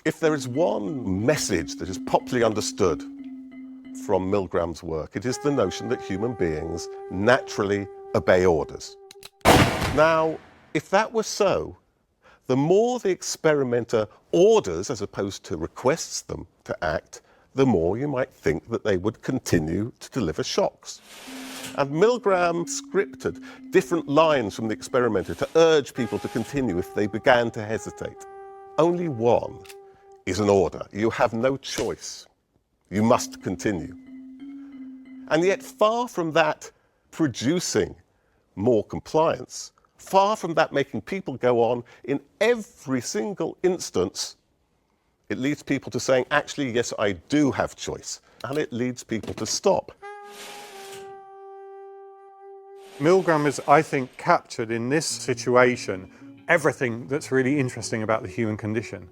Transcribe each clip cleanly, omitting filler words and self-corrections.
If there is one message that is popularly understood from Milgram's work, it is the notion that human beings naturally obey orders. Now, if that were so, the more the experimenter orders as opposed to requests them to act, the more you might think that they would continue to deliver shocks. And Milgram scripted different lines from the experimenter to urge people to continue if they began to hesitate. Only one is an order. You have no choice. You must continue. And yet, far from that producing more compliance, far from that making people go on, in every single instance, it leads people to saying, actually, yes, I do have choice. And it leads people to stop. Milgram is, I think, captured in this situation everything that's really interesting about the human condition.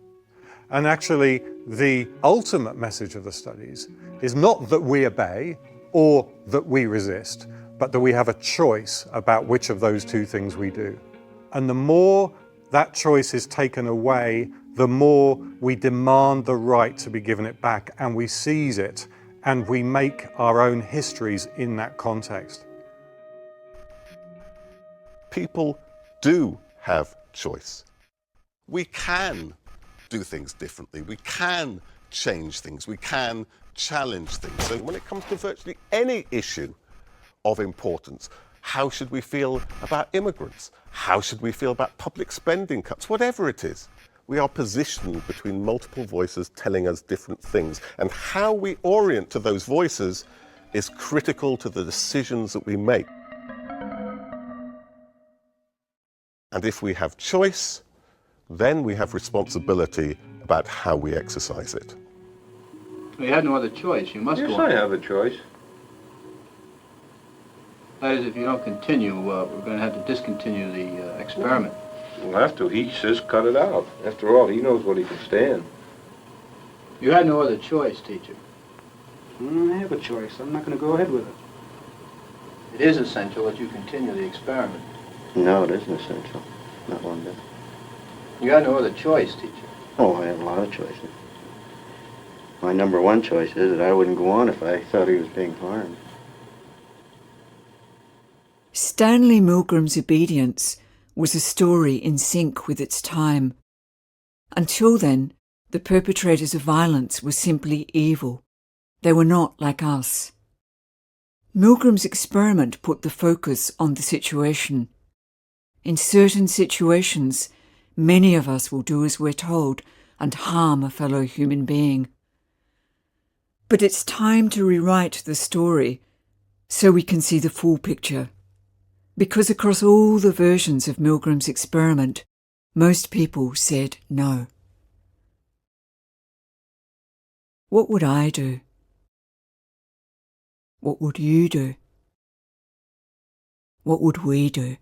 And actually, the ultimate message of the studies is not that we obey or that we resist, but that we have a choice about which of those two things we do. And the more that choice is taken away, the more we demand the right to be given it back, and we seize it, and we make our own histories in that context. People do have choice. We can do things differently. We can change things. We can challenge things. So when it comes to virtually any issue of importance, how should we feel about immigrants? How should we feel about public spending cuts? Whatever it is, we are positioned between multiple voices telling us different things. And how we orient to those voices is critical to the decisions that we make. And if we have choice, then we have responsibility about how we exercise it. Well, you had no other choice. You must go on. Yes, I have a choice. That is, if you don't continue, we're going to have to discontinue the experiment. We'll have to. He says cut it out. After all, he knows what he can stand. You had no other choice, teacher. I have a choice. I'm not going to go ahead with it. It is essential that you continue the experiment. No, it isn't essential. Not one bit. You had no other choice, teacher. Oh, I have a lot of choices. My number one choice is that I wouldn't go on if I thought he was being harmed. Stanley Milgram's obedience was a story in sync with its time. Until then, the perpetrators of violence were simply evil. They were not like us. Milgram's experiment put the focus on the situation. In certain situations, many of us will do as we're told and harm a fellow human being. But it's time to rewrite the story so we can see the full picture. Because across all the versions of Milgram's experiment, most people said no. What would I do? What would you do? What would we do?